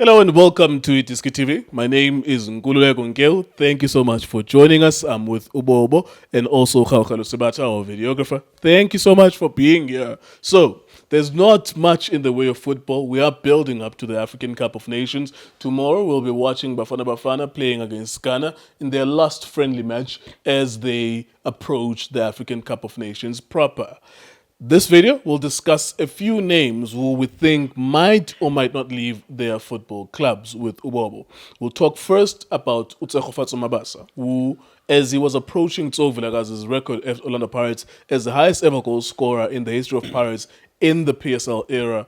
Hello and welcome to Itiski TV. My name is Ngululeko Ngel. Thank you so much for joining us. I'm with Ubobo and also Khaukalo Sebata, our videographer. Thank you so much for being here. So, there's not much in the way of football. We are building up to the African Cup of Nations. Tomorrow we'll be watching Bafana Bafana playing against Ghana in their last friendly match as they approach the African Cup of Nations proper. This video will discuss a few names who we think might or might not leave their football clubs with Ubobo. We'll talk first about Utsakhofats Mabasa, who, as he was approaching Tsovilaga's record at Orlando Pirates as the highest ever goal scorer in the history of Pirates in the PSL era,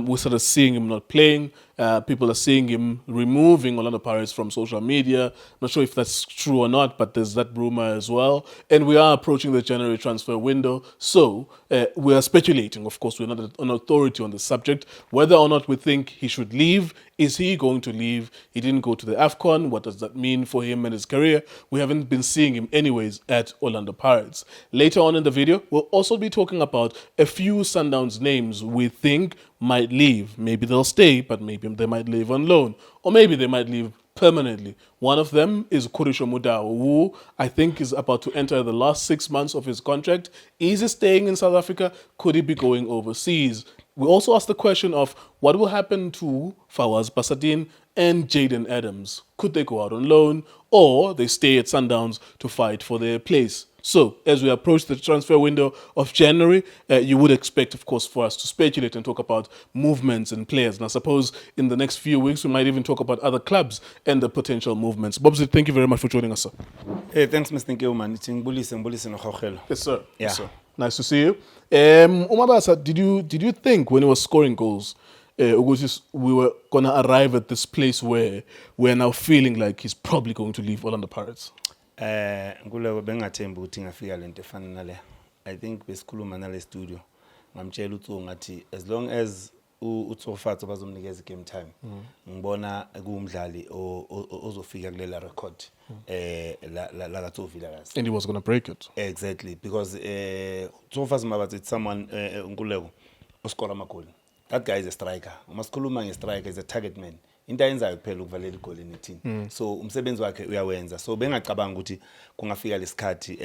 we started seeing him not playing. People are seeing him removing Orlando Pirates from social media. Not sure if that's true or not, but there's that rumor as well. And we are approaching the January transfer window. So we are speculating. Of course, we're not an authority on the subject. Whether or not we think he should leave, is he going to leave? He didn't go to the AFCON. What does that mean for him and his career? We haven't been seeing him anyways at Orlando Pirates. Later on in the video, we'll also be talking about a few Sundowns names we think might leave. Maybe they'll stay, but maybe they might leave on loan. Or maybe they might leave permanently. One of them is Kurisho Mudau, who I think is about to enter the last 6 months of his contract. Is he staying in South Africa? Could he be going overseas? We also asked the question of what will happen to Fawaz Basadin and Jaden Adams. Could they go out on loan or they stay at Sundowns to fight for their place? So, as we approach the transfer window of January, you would expect, of course, for us to speculate and talk about movements and players. And I suppose in the next few weeks, we might even talk about other clubs and the potential movements. Bobsy, thank you very much for joining us, sir. Hey, thanks, Mr. Ngilman. It's Ngulise no. Yes, sir. Yeah. Yes, sir. Nice to see you. Umabasa, did you think when he was scoring goals, we were going to arrive at this place where we're now feeling like he's probably going to leave Orlando Pirates? Nguleko bengathemba ukuthi ngafika lento efana nale. I think besikhuluma nale studio ngamtshela uTso ngathi as long as uTsofatso bazomnikeza game time ngibona kuumdlali ozofika kulela record la kaTsovilakazi. And he was going to break it. Exactly, because Tsofatso Mabatsi it's someone Nguleko oscora amagoli. That guy is a striker. Umasikhuluma ngestriker is a target man. Into ayenzayo kuphela ukuvalela igoli neteam. So umsebenzi wakhe uyawenza. So bengacabanga ukuthi kungafika lesikhathi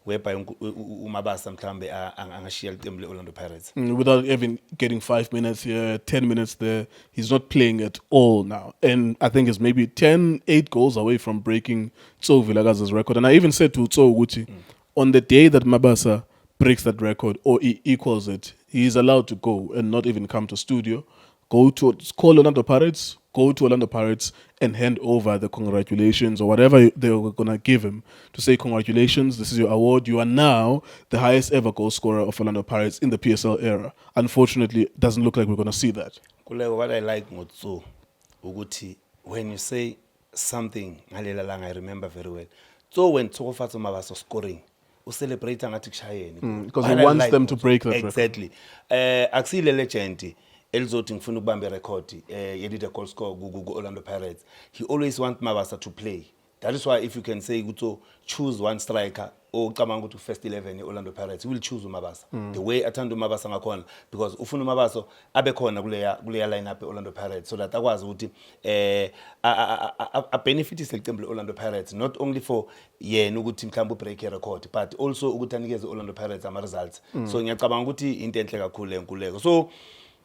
whereby uMabasa mhlambe angashiya iqembu leOrlando Pirates. Without even getting 5 minutes here, 10 minutes there, he's not playing at all now. And I think it's maybe 8 goals away from breaking Tso Vilakazi's record. And I even said to Tso Uguchi, on the day that Mabasa breaks that record or he equals it, he's allowed to go and not even come to studio. Call Orlando Pirates, go to Orlando Pirates and hand over the congratulations or whatever they were going to give him to say congratulations, this is your award. You are now the highest ever goal scorer of Orlando Pirates in the PSL era. Unfortunately, it doesn't look like we're going to see that. Kuleko, what I like ngotso ukuthi when you say something ngalela langa I remember very well. So when Tsofatso Mabasa scoring, celebrate ngathi kushayeni because he wants them to break that record. Exactly. Akusile legend elizothi ngifuna ukubamba record yelida goal score ku Orlando Pirates. He always want Mabasa to play. That is why if you can say ukuthi choose one striker or ucabanga ukuthi first 11 Orlando Pirates, he will choose Mabasa. The way athanda Mabasa ngakhona because ufuna Mabasa abe khona kuleya lineup Orlando Pirates so that akwazi ukuthi a benefit iseqembu Orlando Pirates not only for yena ukuthi mhlawumbe break record but also ukuthi anikeze Orlando Pirates ama results. So ngiyacabanga ukuthi into enhle kakhulu enkuleko. So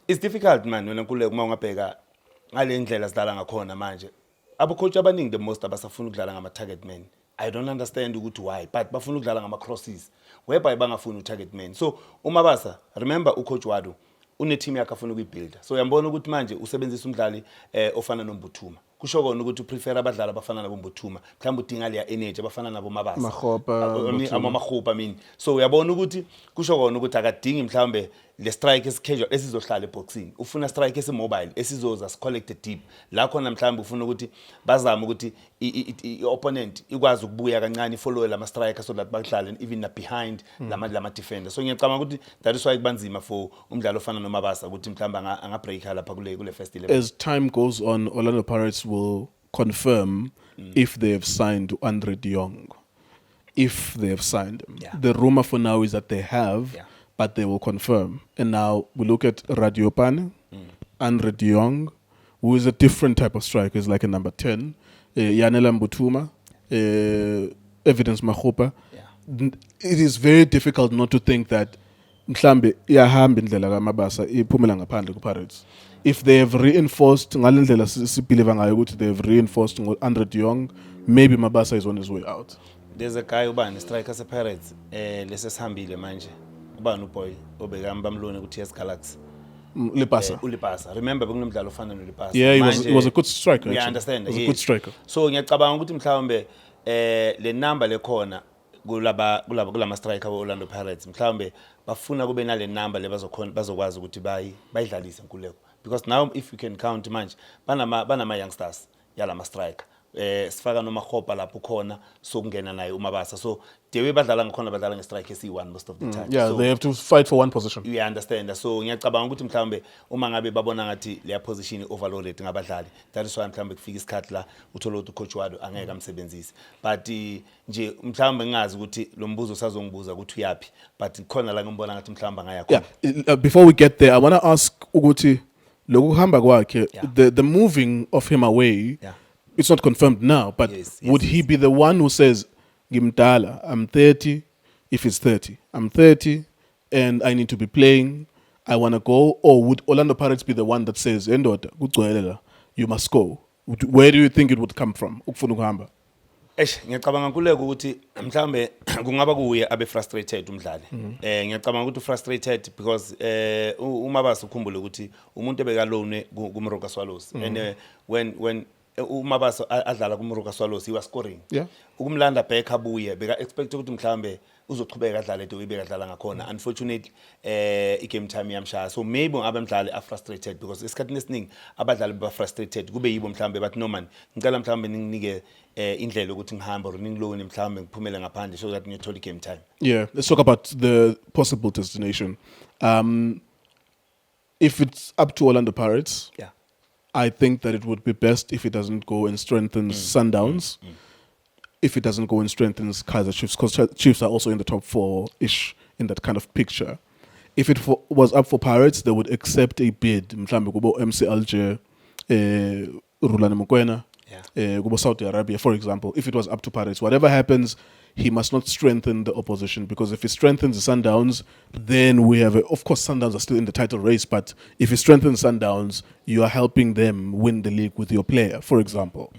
it's difficult man wena kuleko uma ungabheka ngale ndlela sidlala ngakhona manje. Abo coach abaningi the most abasafuna ukudlala ngama target man. I don't understand ukuthi why but bafuna ukudlala ngama crosses whereby bangafuni utarget man. So uMabasa remember ucoach Wadu une team yakhe afuna ukuyibuild. So uyambona ukuthi manje usebenzisa umdlali ofana noMbuthuma. Kusho kona ukuthi uprefer abadlali abafana nabo Mbuthuma. Mhlawumbe udinga le energy abafana nabo Mabasa. Makhopa mean. So uyabona ukuthi kusho kona ukuthi akadingi mhlawumbe le strike eschedule esizohlala eboxing. Ufuna strike esimobile esizoza collect deep. La khona mhlawumbe ufuna ukuthi bazama ukuthi opponent ikwazi ukubuya kancane follow lama striker so that badlale even na behind lama defender. So ngiyacabanga ukuthi that is why kubanzima for umdlalo ofana noMabasa ukuthi mhlawumbe anga break lapha kule first 11. As time goes on, Orlando Pirates will confirm if they have signed Andre de Jong. If they have signed him. Yeah. The rumor for now is that they have, but they will confirm. And now we look at Radiopane, Andre de Jong, who is a different type of striker, is like a number 10, Yanela Mbutuma, Evidence Mahopa. Yeah. It is very difficult not to think that mhlambe iyahamba indlela kaMabasa iphumela ngaphandle kuPirates. If they have reinforced ngalendlela sibelieve ngayo ukuthi they have reinforced Andre de Jong, maybe Mabasa is on his way out. There's a guy ubani striker sePirates lesesihambile manje ubani uboy obekamba bamlone ukuthi yes Galaxy Lipasa. uLipasa. Remember bekunomdlalo ofana noLipasa. Yeah, he was a good striker. We actually. understand. He was yes. a good striker. So ngiyacabanga ukuthi mhlawumbe le number lekhona kulama striker weOrlando Pirates mhlawumbe bafuna kube nale number bazokwazi ukuthi bayidlalise Nkululeko, because now if you can count manje banama youngsters yalama striker sifaka noma Khopa lapho khona sokungena naye uMabasa, so the way badlala ngakhona badlala ngestrike esi1 most of the time. Yeah, so they have to fight for one position. you understand. So ngiyacabanga ukuthi mhlawumbe uma ngabe babona ngathi leya position overloaded ngabadlali, that is why mhlawumbe kufika isikhathi la uthola ukuthi ucoach wado angeke amsebenzise, but nje mhlawumbe ngazi ukuthi lo mbuzo usazongibuza ukuthi uyapi, but khona la ngimbona ngathi mhlawumbe angaya khona. Yeah, before we get there, I want to ask ukuthi lokuhamba kwakhe, the moving of him away, it's not confirmed now, but would he be the one who says, Gimdala, I'm 30, if it's 30, I'm 30 and I need to be playing, I want to go, or would Orlando Pirates be the one that says, Endoda, you must go? Where do you think it would come from? Ukufuna ukuhamba. Ngiyacabanga Nkululeko ukuthi mhlambe kungaba kuye abe frustrated umdlali. Ngiyacabanga ukuthi frustrated because uMabasa ukhumbule ukuthi umuntu ebekalone kuMoroka Swallows, and when uMabasa adlala kuMoroka Swallows he was scoring. Yeah. Ukumlanda back abuye beka expect ukuthi mhlambe uzochubeka adlala into ebekadlala ngakhona. Unfortunately i-game time yamshaya, so maybe abamdlali are frustrated because esikhathini esiningi abadlali ba frustrated kube yibo mhlambe bathi no man ngicela mhlambe ninginike indlela ukuthi ngihamba or ningilone mhlambe ngiphumele ngaphandle so that ngiyothola i-game time. Yeah, let's talk about the possible destination. If it's up to Orlando Pirates, I think that it would be best if it doesn't go and strengthens Sundowns. If it doesn't go and strengthens Kaizer Chiefs, because Chiefs are also in the top 4-ish in that kind of picture. If it was up for Pirates, they would accept a bid. Mhlambe kubo MC Alger, Rulani Mokwena, kubo Saudi Arabia, for example. If it was up to Pirates, whatever happens, he must not strengthen the opposition, because if he strengthens the Sundowns, then we have, of course, Sundowns are still in the title race, but if he strengthens Sundowns, you are helping them win the league with your player, for example.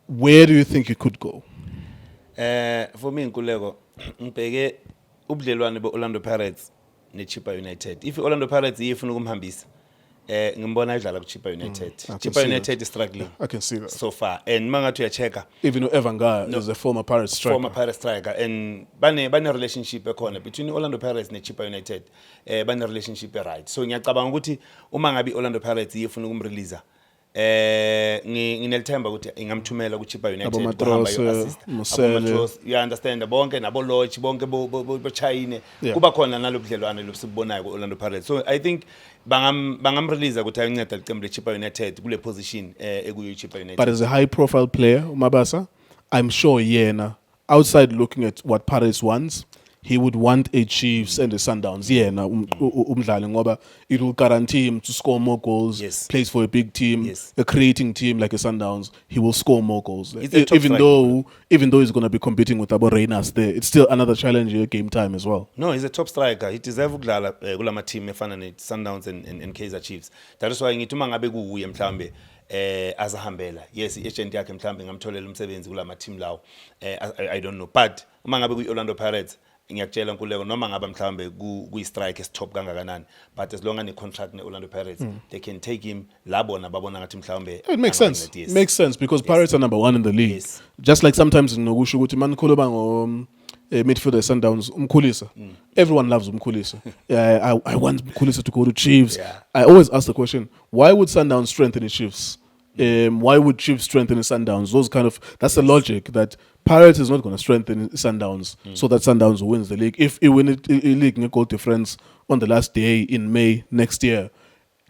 Where do you think it could go? For me Nkululeko ngibheke ubudlelwane beOrlando Pirates neChippa United. If Orlando Pirates ifuna ukumhambisa ngimbona idlala kuChippa United. Chippa United is struggling. I can see that so far, and mangathi uyacheka even Evanga is a former Pirates striker. Former Pirates striker, and bane relationship ekhona between Orlando Pirates neChippa United. Bane relationship right. So ngiyacabanga ukuthi uma ngabe Orlando Pirates ifuna ukumrelease nginelithemba ukuthi ingamthumela kuChippa United bahamba yo-assist Matros, you understand, bonke nabo Lodge bonke bo China kuba khona nalobudlelwane lobusibonayo kuOrlando Pirates. So I think bangamrelease ukuthi ayinceda licembu leChippa United kule position ekuyo iChippa United. But as a high profile player uMabasa, I'm sure yena outside looking at what Pirates wants, he would want a Chiefs and a Sundowns. Umdlali ngoba it will guarantee him to score more goals. Plays for a big team, a creating team like a Sundowns. He will score more goals. Even though he's going to be competing with Abo Reynas there, it's still another challenge game time as well. No, he's a top striker. He deserves ukudlala kulama team efana neSundowns and Kaizer Chiefs. That is why ngithi uma ngabe kuuye mhlambe azahambela, yes, i-agent yakhe mhlambe ngamtholela umsebenzi kulama team lawo. I don't know, but uma ngabe kuOrlando Pirates ngiyakutshela Nkululeko noma ngaba mhlambe kuyi-strike esitop kangakanani, but as long as ne-contract ne-Orlando Pirates, they can take him labona babona ngathi mhlambe. It makes sense. It makes sense because Pirates are number 1 in the league. Just like sometimes nginokusho ukuthi manikhuluma ngo midfielder Sundowns umkhulisa. Everyone loves umkhulisa. I want umkhulisa to go to Chiefs. I always ask the question, why would Sundowns strengthen the Chiefs? Why would Chiefs strengthen the Sundowns? That's the logic that Pirates is not going to strengthen Sundowns so that Sundowns wins the league. If he win the league goal difference on the last day in May next year,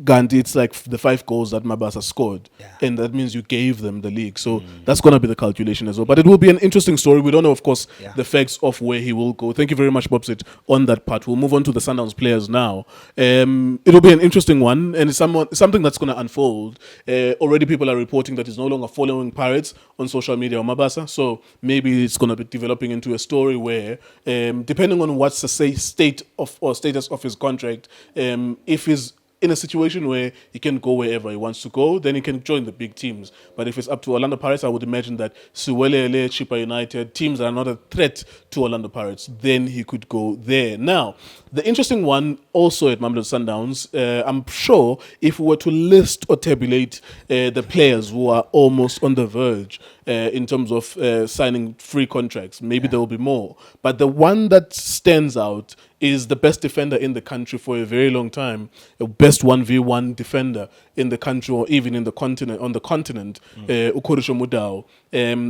Gandhi, it's like the 5 goals that Mabasa scored, and that means you gave them the league. So that's going to be the calculation as well. But it will be an interesting story. We don't know, of course, the facts of where he will go. Thank you very much, Bobsit, on that part. We'll move on to the Sundowns players now. It'll be an interesting one, and it's something that's going to unfold. Already, people are reporting that he's no longer following Pirates on social media or Mabasa. So maybe it's going to be developing into a story where, depending on what's the state of or status of his contract, if he's in a situation where he can go wherever he wants to go, then he can join the big teams. But if it's up to Orlando Pirates, I would imagine that Siwelele, Chippa United, teams that are not a threat to Orlando Pirates, then he could go there. Now, the interesting one also at Mamelodi Sundowns, I'm sure if we were to list or tabulate the players who are almost on the verge in terms of signing free contracts, maybe there will be more. But the one that stands out is the best defender in the country for a very long time, the best 1v1 defender in the country or even in the continent, Ukhorisho Mudau.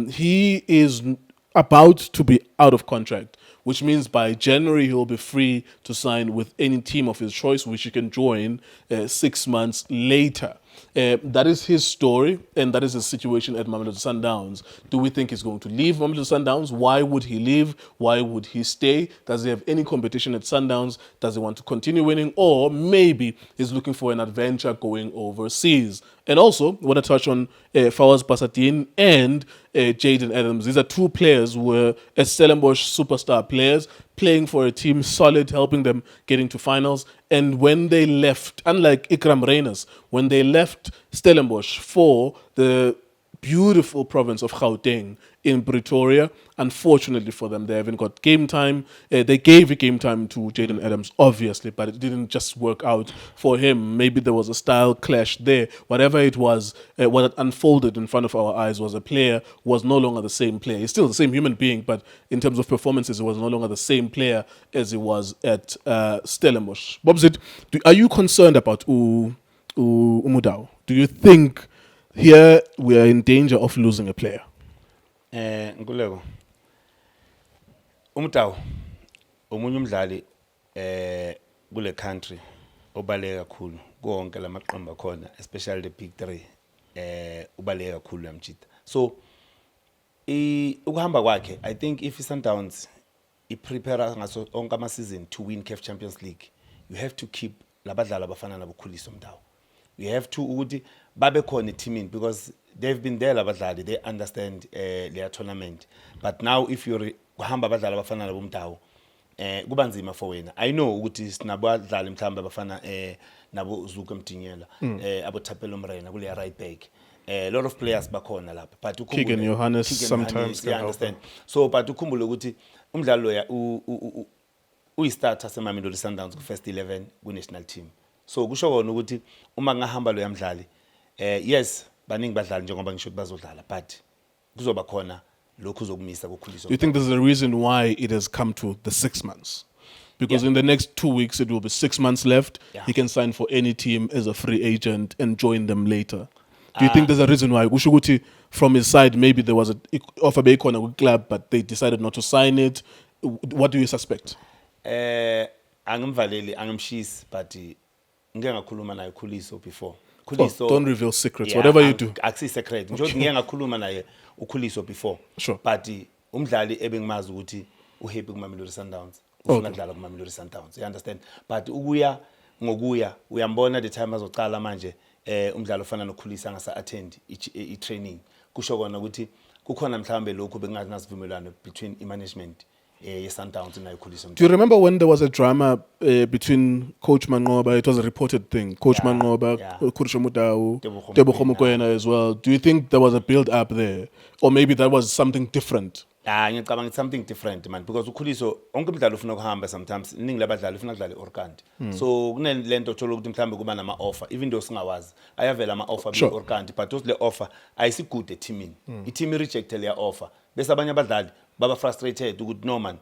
He is about to be out of contract, which means by January he'll be free to sign with any team of his choice, which he can join 6 months later. That is his story, and that is his situation at Mamelodi Sundowns. Do we think he's going to leave Mamelodi Sundowns? Why would he leave? Why would he stay? Does he have any competition at Sundowns? Does he want to continue winning? Or maybe he's looking for an adventure going overseas. And also, I want to touch on Fawaz Basadin and Jaden Adams. These are 2 players who were Stellenbosch superstar players, playing for a team solid, helping them getting to finals. And when they left, unlike Ikram Reyners, when they left Stellenbosch for the beautiful province of Gauteng in Pretoria, unfortunately for them, they haven't got game time. They gave game time to Jaden Adams, obviously, but it didn't just work out for him. Maybe there was a style clash there. Whatever it was, what unfolded in front of our eyes was a player who was no longer the same player. He's still the same human being, but in terms of performances, he was no longer the same player as he was at Stellenbosch. Bobzit, are you concerned about Umudau? Do you think here we are in danger of losing a player? Nkululeko. Umtawu omunye umdlali kule country obaleka kakhulu konke lamaqembu akhona, especially the big 3 ubaleka kakhulu yamjita. So ukuhamba kwakhe, I think if Sundowns iprepare ngaso onke ama season to win CAF Champions League, you have to keep labadlali abafana nabo Khuliso Mtawu. You have to ukuthi babe khona teaming, because they've been there labadlali, they understand their tournament. But now if you kuhamba abadlali abafana nabo Mtawu, kuba nzima for wena. I know ukuthi sinabadlali mhlamba abafana nabo Zuko Mtinyela, abo Thapelo Mrena kule right back. A lot of players bakhona lapha, but Keegan Johannes sometimes can understand. So but ukhumbule ukuthi umdlalo lo ya uyi-starter seMamelodi Sundowns ku first 11 ku national team. So kusho kona ukuthi uma ngahamba lo yamdlali, yes baningi badlali njengoba ngisho bazodlala, but kuzoba khona lokhu uzokumisa kuKhuliso. Do you think there's a reason why it has come to the 6 months? Because in the next 2 weeks it will be 6 months left. He can sign for any team as a free agent and join them later. Do you think there's a reason why? Ushuguti, from his side, maybe there was an offer by a club, but they decided not to sign it. What do you suspect? Angimvaleli, angimshisi, but ngeke ngakhuluma naye Khuliso before. Khuliso, don't reveal secrets. Whatever you do. Akusi secret. Nje ngeke ngakhuluma naye uKhuliso before. Sure. But umdlali ebengimazi ukuthi uhappy kuMamelodi Sundowns. Ufuna ukudlala kuMamelodi Sundowns. You understand? But ukuya ngokuya uyambona the time azocala manje umdlalo ofana noKhulisa ngasa attend i-training. Kusho kona ukuthi kukhona mhlambe lokho bengazi nasivumelano between i-management ye-Sundowns nayo Khuliso. Do you remember when there was a drama between Coach Manqoba? It was a reported thing. Coach Manqoba, Khulisho Mudau, Tebogo Mokoena as well. Do you think there was a build up there, or maybe that was something different? Ngicabanga it's something different, man, because uKhuliso onke umdlalo ufuna ukuhamba sometimes iningi labadlali ufuna ukudlala eOrkant. So kunelento othola ukuthi mhlambe kuba nama offer, even though singawazi ayavela ama offer beOrkant, but those le offer ayisigood eteamini. I-team rejected le offer bese abanye abadlali baba frustrated ukuthi no man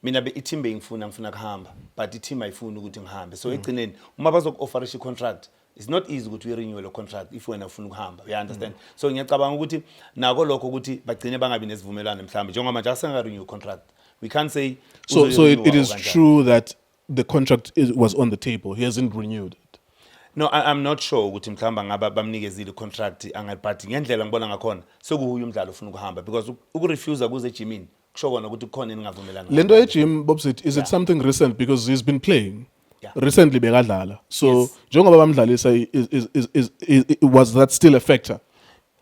mina i-team bengifuna kuhamba, but i-team ayifuni ukuthi ngihambe. So egcineni uma bazok-offerisha i-contract, it's not easy ukuthi urenew lo contract if wena ufuna ukuhamba. You understand? So ngiyacabanga ukuthi nako lokho ukuthi bagcine bangabi nesivumelano mhlambe njengoba manje asenga renew contract. We can't say so it is true that the contract was on the table. He hasn't renewed it. No, I'm not sure ukuthi mhlamba ngaba bamnikezile contract angayiphathi ngendlela ngibona ngakhona sekuhuye umdlalo ufuna ukuhamba because ukurefuse kuze ejimini kusho kona ukuthi kukhona engavumelana Lento ejim Bobsit, is it something recent because he's been playing? Yeah. Recently bekadlala. So Yes. njengoba bamdlalisa was that still a factor?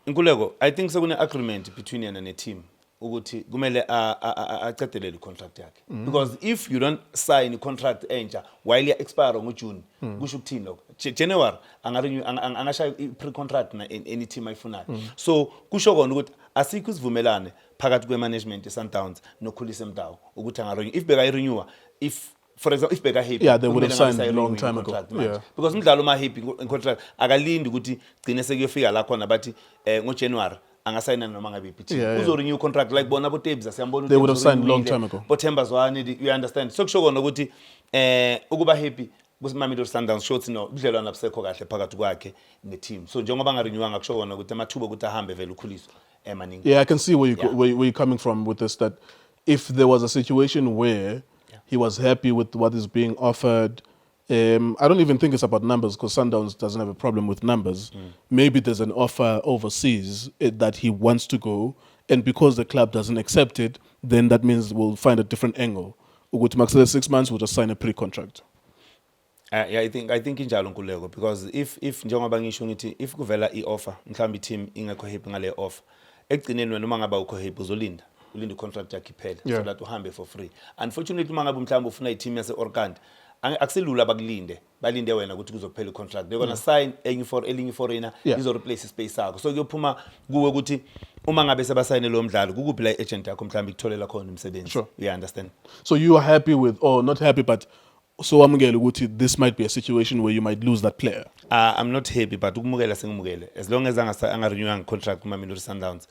Nkuleko, I think sekune agreement between yena ne team ukuthi kumele acedelele contract yakhe because if you don't sign contract entsha while ya expire ngoJune kusho ukuthini lokho January angashaya pre contract na any team ayifunayo so kusho kona ukuthi asikho isivumelane phakathi kwe management eSundowns noKhulise Mdawu ukuthi angarenew if beka renewer if for example if beka happy Yeah, they would have kumele signed a ngabe long sign time contract ago. manje. Yeah. Because umdlalo ma happy in contract akalindi ukuthi gcine sekuyofika la khona bathi ngoJanuary angasayina noma ngabe iphi Yeah, yeah. uzo renew contract like bona bo Tabes asiyambona They would have signed long time ago. bo Themba Zwane you understand so kusho kona ukuthi ukuba happy kusiMamelodi Sundowns shothi no budlelwana busekho kahle phakathi kwakhe ne team so njengoba ngarenewanga kusho kona ukuthi amathuba ukuthi ahambe vele ukhuliswa emaningi. Yeah, I can see where you Yeah. where you're coming from with this. That if there was a situation where he was happy with what is being offered, I don't even think it's about numbers because Sundowns doesn't have a problem with numbers. Maybe there's an offer overseas that he wants to go, and because the club doesn't accept it, then that means we'll find a different angle. Uguti Maxwell 6 months, we'll just sign a pre-contract. Yeah, I think injalo Nkuleko because if njengoba ngisho ngithi if kuvela ioffer mhlawumbe team ingekho happy ngale offer ekugcineni wena uma ngaba ukho happy uzolinda ulinda contract yakhe iphele Yeah. so that uhambe for free unfortunately uma ngabe mhlawumbe ufuna i-team yase Orkant akuselula abakulinde balinde wena ukuthi kuzophela i-contract they're gonna sign elinye foreigner Yeah. izo replace ispace sakho so kuyophuma kuwe ukuthi uma ngabe sebasayine lo mdlalo kukuphi la agent yakho mhlawumbe ikutholela khona umsebenzi Sure. you understand. So you are happy with, or not happy, but so amukele ukuthi this might be a situation where you might lose that player. I'm not happy but ukumukela sengimukele as long as angarenew contract kuma Mamelodi Sundowns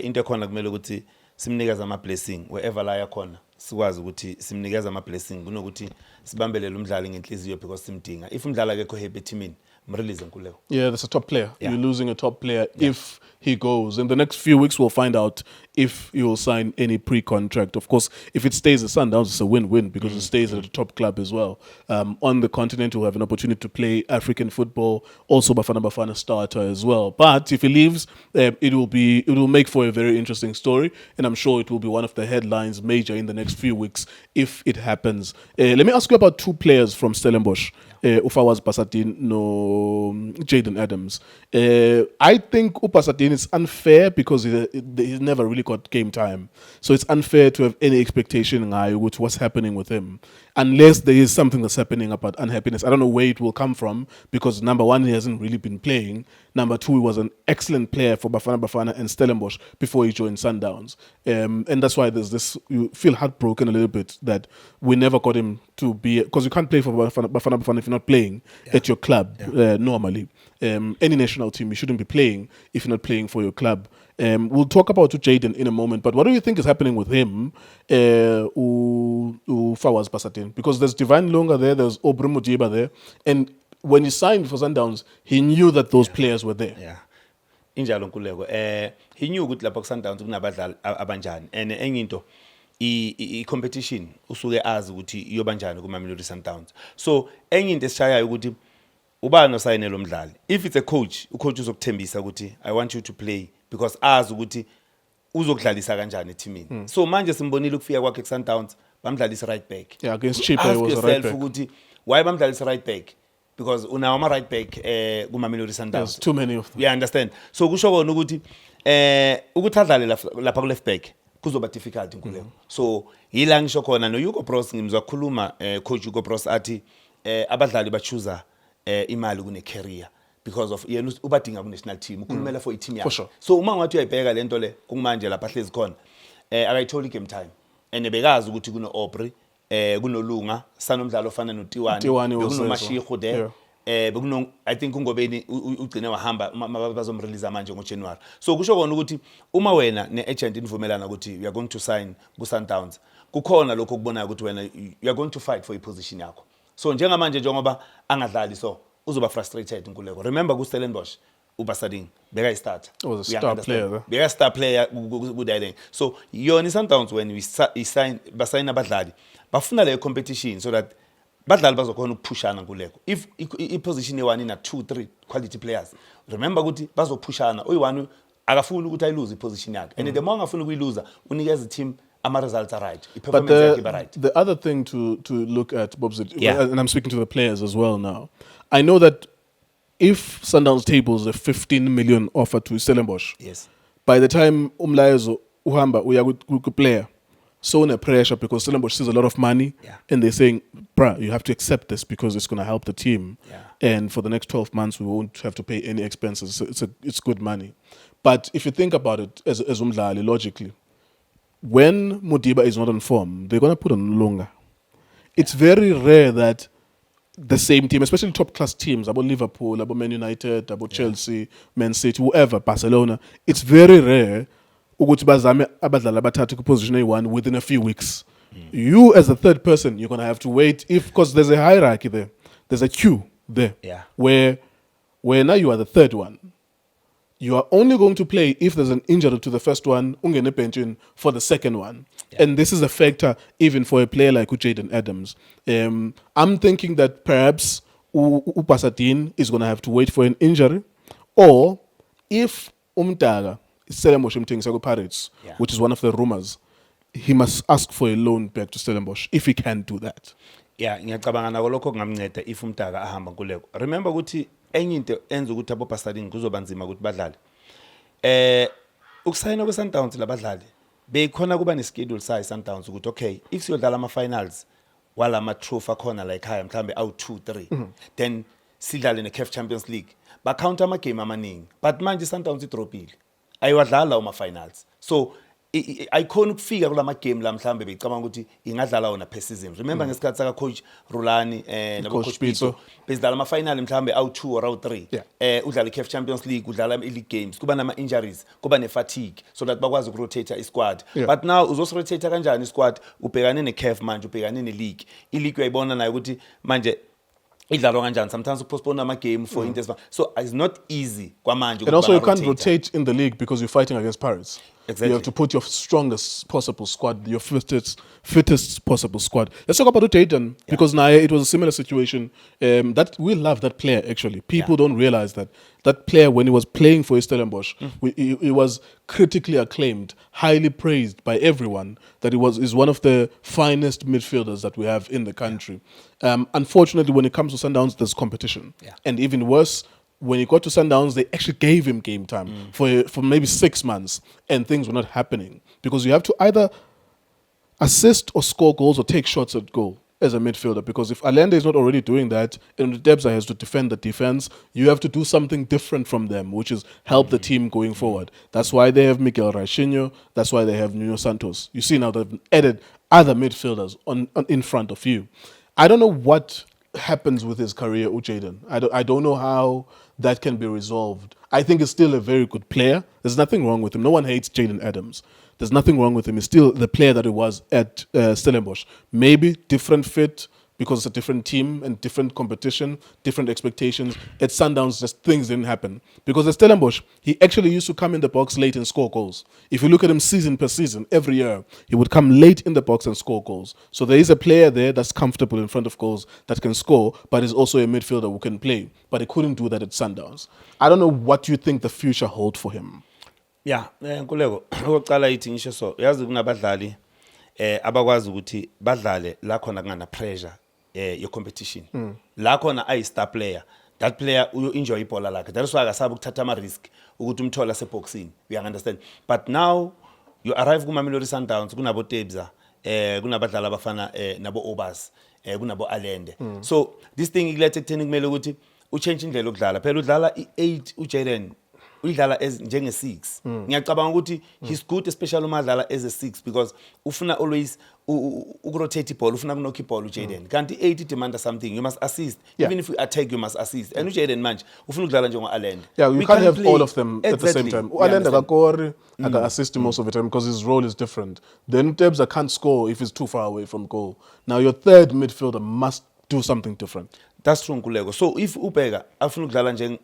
into ekhona kumele ukuthi simnikeza ama blessing wherever la yakhona sikwazi ukuthi simnikeza ama blessing kunokuthi sibambelele umdlali ngenhliziyo because simdinga if umdlali akekho happy teamini mrelease Nkuleko. Yeah, that's a top player. Yeah. You're losing a top player if he goes. In the next few weeks, we'll find out if he will sign any pre-contract. Of course, if it stays at Sundowns, it's a win-win because it stays at a top club as well. On the continent, we'll have an opportunity to play African football, also Bafana Bafana starter as well. But if he leaves, it will make for a very interesting story, and I'm sure it will be one of the headlines major in the next few weeks if it happens. Let me ask you about two players from Stellenbosch. Ufawaz Basadin no Jaden Adams. I think Basadin is unfair because he's never really got game time. So it's unfair to have any expectation with what's happening with him. Unless there is something that's happening about unhappiness. I don't know where it will come from because number one, he hasn't really been playing. Number two, he was an excellent player for Bafana Bafana and Stellenbosch before he joined Sundowns. And that's why there's this, you feel heartbroken a little bit that we never got him to be, because you can't play for Bafana Bafana if you're not playing at your club normally. Any national team, you shouldn't be playing if you're not playing for your club. We'll talk about Jaden in a moment, but what do you think is happening with him, Fawaz Basadin? Because there's Divine Lunga there, there's Obru Mujiba there, and when he signed for Sundowns, he knew that those players were there. Yeah. Injalo Nkuleko. He knew ukuthi lapha kuSundowns kunabadlali abanjani and enye into I competition usuke azi ukuthi iyobanjani kuma Mamelodi Sundowns. So enye into esishayayo ukuthi ubani osayine lo mdlali. If it's a coach, ucoach uzokuthembisa ukuthi I want you to play because azi ukuthi uzokudlalisa kanjani eteamini. So manje simbonile ukufika kwakhe kuSundowns bamdlalisa right back. Yeah, against Chippa Ask he was a yourself right back. ukuthi why bamdlalisa right back? Because unawo ama right back kuma Mamelodi Sundowns. There's too many of them. You understand? So kusho kona ukuthi ukuthi adlale lapha ku left back kuzoba difficult Nkuleko. So yila ngisho khona no Hugo Bros ngimzwa khuluma coach Hugo Bros athi abadlali ba choose imali kune career because of yena ubadinga ku national team ukhulumela for i-team yakhe. sure. So uma ngathi uyayibheka lento le kumanje lapha hlezi khona akayitholi game time and bekazi ukuthi kuno Aubrey kunolunga sanomdlalo ofana noTiwani Tiwani was there, bekunoMashego there. yeah. Bekuno I think ungobeni ugcine wahamba bazomrelease manje ngoJanuary. So kusho kona ukuthi uma wena neagent inivumelana ukuthi you are going to sign ku Sundowns kukhona lokho kubonayo ukuthi wena you are going to fight for iposition yakho. So njengamanje njengoba angadlali so uzoba frustrated Nkuleko. Remember ku Stellenbosch uBasading beka i-start. Was a star player there. Beka star player ku Dayden. So yona Sundowns when we sign abadlali bafuna le competition so that badlali bazokhona ukuphushana kuleko if i-position ye-1 ina 2-3 quality players remember ukuthi bazophushana oyi-1 akafuni ukuthi ayiluze i-position yakhe and the more angafuni ukuyiluza unikeza i-team ama-results are right But i-performance yakhe iba right the other thing to look at, Bobzit, Yeah. and I'm speaking to the players as well now. I know that if Sundowns tables a 15 million offer to Stellenbosch, yes by the time umlayezo uhamba uya player, so under pressure because Stellenbosch sees a lot of money, Yeah. and they're saying, bruh, you have to accept this because it's going to help the team. Yeah. And for the next 12 months, we won't have to pay any expenses. So it's good money. But if you think about it as umdlali, logically, when Modiba is not on form, they're going to put on Lunga. It's very rare that the same team, especially top class teams, about Liverpool, about Man United, about Chelsea, Man City, whoever, Barcelona, it's very rare ukuthi bazame abadlali abathathu ku-position A1 within a few weeks. You as a third person, you're going to have to wait because there's a hierarchy there. There's a queue there Yeah. where now you are the third one. You are only going to play if there's an injury to the first one, ungene benching for the second one. Yeah. And this is a factor even for a player like Jaden Adams. I'm thinking that perhaps Pasadine is going to have to wait for an injury, or if Umtaga is Stellenbosch Mthengisa Pirates, Yeah. which is one of the rumors, he must ask for a loan back to Stellenbosch if he can do that. yeah ngiyacabanga nako lokho kungamnceda if umdaka ahamba kuleko remember ukuthi enye into enza ukuthi abo Pasadine kuzoba nzima ukuthi badlale ukusayina kwe-Sundowns labadlali bekhona kuba ne-schedule sayo Sundowns ukuthi okay if siyodlala ama-finals walama trophy akhona la ekhaya mhlambe awu 2-3 then sidlale ne-CAF Champions League bacounta ama-game amaningi but manje Sundowns idropile ayiwadlala uma-finals so ayikhona ukufika kulama game la mhlambe becabanga ukuthi ingadlala wona per season remember ngesikhathi saka coach Rulani nabo Coach coach Pitso. Pitso bezidlala ama final mhlambe awu 2 or awu 3 Yeah. udlala i-CAF Champions League udlala i-league games kuba nama injuries kuba ne fatigue so that bakwazi ukurotate i-squad Yeah. but now uzosirotate kanjani i-squad ubhekane ne-CAF manje ubhekane ne-league i-league uyayibona nayo ukuthi manje idlalwa kanjani sometimes upostpone ama game for into so it's not easy kwamanje And also, you can't bangarotate. rotate in the league because you're fighting against Pirates. Exactly. You have to put your strongest possible squad, your fittest possible squad. Let's talk about Jayden because now it was a similar situation. That we love that player actually. People don't realize that player when he was playing for Stellenbosch, he was critically acclaimed, highly praised by everyone. That is one of the finest midfielders that we have in the country. Unfortunately, when it comes to Sundowns, there's competition, Yeah. and even worse. When he got to Sundowns, they actually gave him game time for maybe 6 months, and things were not happening because you have to either assist or score goals or take shots at goal as a midfielder. Because if Allende is not already doing that, and Debza has to defend the defense, you have to do something different from them, which is help the team going forward. That's why they have Miguel Raichinho. That's why they have Nuno Santos. You see now they've added other midfielders on in front of you. I don't know what happens with his career, Jayden. I don't know how that can be resolved. I think he's still a very good player. There's nothing wrong with him. No one hates Jayden Adams. There's nothing wrong with him. He's still the player that he was at Stellenbosch. Maybe different fit because it's a different team and different competition, different expectations. At Sundowns, just things didn't happen. Because at Stellenbosch, he actually used to come in the box late and score goals. If you look at him season per season, every year, he would come late in the box and score goals. So there is a player there that's comfortable in front of goals that can score, but is also a midfielder who can play. But he couldn't do that at Sundowns. I don't know what you think the future holds for him. Yeah, Nkuleko oqala ithi ngisho so yazi kunabadlali abakwazi ukuthi badlale la khona kungana pressure ye competition la khona ay star player that player uyo enjoy ibhola lakhe that's why akasabe ukuthatha ama risk ukuthi umthola se boxing you understand but now you arrive kuma Mamelodi Sundowns kunabo Tebza kunabadlali abafana nabo Obas kunabo Allende so this thing ikulethe ekutheni kumele ukuthi uchange indlela okudlala phela udlala i8 uJayden udlala as njenge 6 ngiyacabanga ukuthi he's good especially uma dlala as a 6 because ufuna always ukrotate iball ufuna kunokha iball uJayden kanti 8 demand something you must assist even if you attack you must assist and uJayden manje ufuna ukudlala njengo Allende You can't have all of them at the same time. Allende understand? akakori aka-assist most of the time because his role is different. Then Tebza can't score if he's too far away from goal. Now your third midfielder must do something different. That's true Nkuleko. So if ubheka afuna ukudlala nje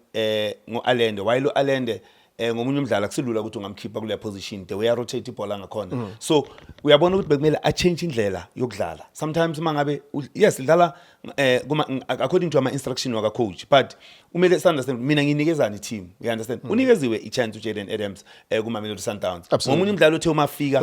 ngo Allende while Allende ngomunye umdlali akusilula ukuthi ungamkhipha kule position the way rotate ibhola ngakhona so uyabona ukuthi bekumele a change indlela yokudlala sometimes mangabe yes dlala according to ama instruction waka coach but umele understand mina nginikezana i-team you understand unikeziwe i-chance uJayden Adams kuMamelodi Sundowns ngomunye umdlali othe umafika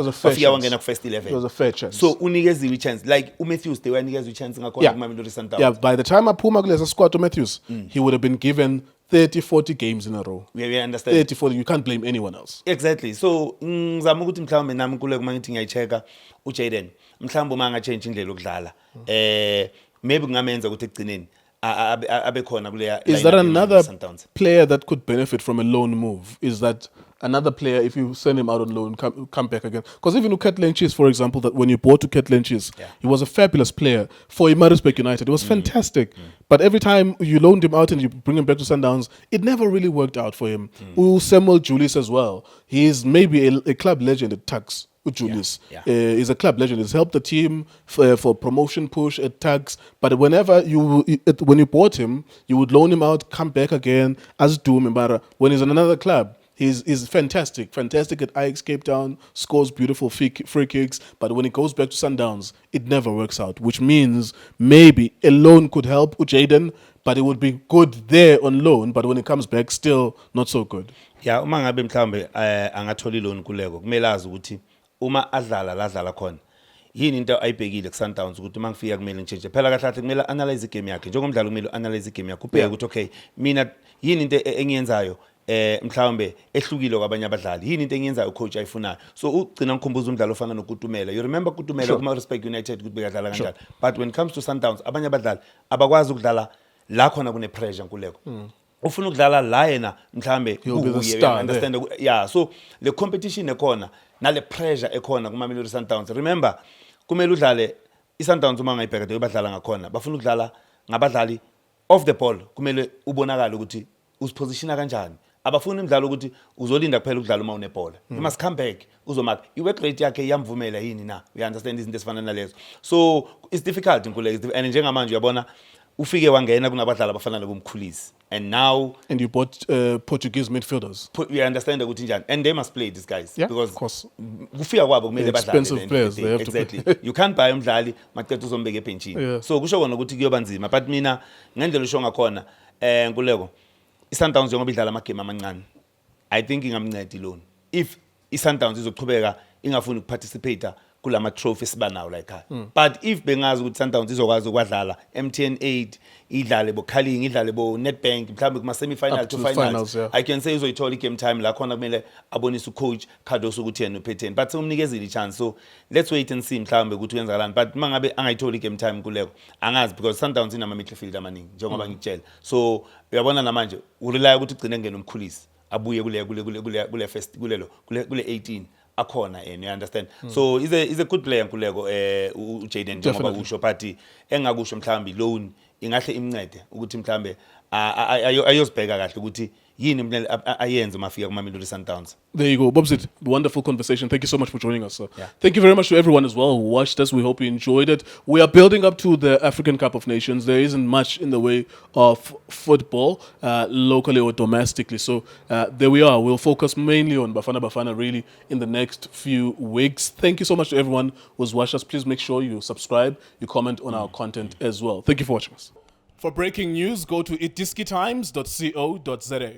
wangena ku first 11 it was a fair chance so unikeziwe i-chance like uMatthews they wanikezwe i-chance ngakhona kuMamelodi Sundowns yeah by the time aphuma kulesa squad uMatthews he would have been given 30-40 games in a row. We understand. 30-40, you can't blame anyone else. Exactly. So, ngizama ukuthi mhlawumbe nami Nkululeko mangithi ngiyayecheka uJayden. Mhlawumbe uma nga change indlela yokudlala. Maybe ngamenza ukuthi ekugcineni abe khona kuleya. Is that another player that could benefit from a loan move? Is that another player, if you send him out on loan, come back again? Because even Uket Lenchis, for example, that when you bought Uket Lenchis, he was a fabulous player for Maritzburg United. It was fantastic. But every time you loaned him out and you bring him back to Sundowns, it never really worked out for him. Samuel Julius as well. He's maybe a club legend at Tuks. Julius is a club legend. He's helped the team for promotion push at Tuks. But whenever when you bought him, you would loan him out, come back again, as Doom Mbara. When he's in another club, he's fantastic at Ajax Cape Town, scores beautiful free kicks. But when he goes back to Sundowns, it never works out. Which means maybe a loan could help Jayden, but it would be good there on loan. But when he comes back, still not so good. Yeah, uma ngabe mhlawumbe angatholi loan Nkululeko, kumele azi ukuthi uma adlala khona yini into ayibhekile ku Sundowns ukuthi mangifika kumele ngichange phela kahle kahle kumele analyze igame yakhe njengomdlali kumele analyze igame yakhe ubheke ukuthi okay mina yini into engiyenzayo mhlawumbe ehlukile kwabanye abadlali yini into engiyenzayo coach ayifunayo so ugcina ngikhumbuza umdlalo ofana noKutumela you remember Kutumela kuma Respect United ukuthi bekadlala kanjani but when it comes to Sundowns abanye abadlali abakwazi ukudlala la khona kune pressure Nkululeko ufuna ukudlala la yena mhlambe understand so le competition ekhona nale pressure ekhona kuMamelodi Sundowns remember kumele udlale iSundowns uma ngayibheka badlala ngakhona bafuna ukudlala ngabadlali off the ball kumele ubonakala ukuthi usipositiona kanjani abafuna imidlalo ukuthi uzolinda kuphela ukudlala uma unebhola you must come back uzomark iwork rate yakhe iyamvumela yini na you understand izinto esifana nalezo so it's difficult Nkululeko and njengamanje uyabona ufike wangena kunabadlali abafana nabomkhulisi and you bought Portuguese midfielders. We understand ukuthi njani and they must play these guys because of course kufika kwabo kumele badlale expensive players they have exactly to you can't buy umdlali maqedwe uzombeka ebenchini so kusho kona ukuthi kuyoba nzima but mina ngendlela usho ngakhona Nkululeko iSundowns njengoba idlala amagame amancane I think ingamncedi loan if iSundowns izochubeka ingafuni ukuparticipate kulama trophy sibanawo la ekhaya but if bengazi ukuthi Sundowns izokwazi ukwadlala MTN 8 idlale bo Carling idlale bo Nedbank mhlawumbe kuma semi final to finals I can say uzoyithola igame time la khona kumele abonise ucoach Khadoso ukuthi yena uphethen but umnikezile ichance so let's wait and see mhlawumbe ukuthi uyenzakalani but mangabe angayithola igame time Nkululeko angazi because Sundowns inama midfield amaningi njengoba ngikutshela so uyabona namanje urely ukuthi ugcine ngene umkhulisi abuye kule first kule 18 akhona you understand so is a good player Nkululeko uJayden njengoba usho but engakusho mhlambi loan ingahle imncede ukuthi mhlambe ayozibheka kahle ukuthi yini ayenze mafika kuMamelodi Sundowns. There you go. Bobsit, wonderful conversation. Thank you so much for joining us, sir. Thank you very much to everyone as well who watched us. We hope you enjoyed it. We are building up to the African Cup of Nations. There isn't much in the way of football, locally or domestically. So there we are. We'll focus mainly on Bafana Bafana really in the next few weeks. Thank you so much to everyone who's watched us. Please make sure you subscribe, you comment on our content as well. Thank you for watching us. For breaking news, go to itiskitimes.co.za.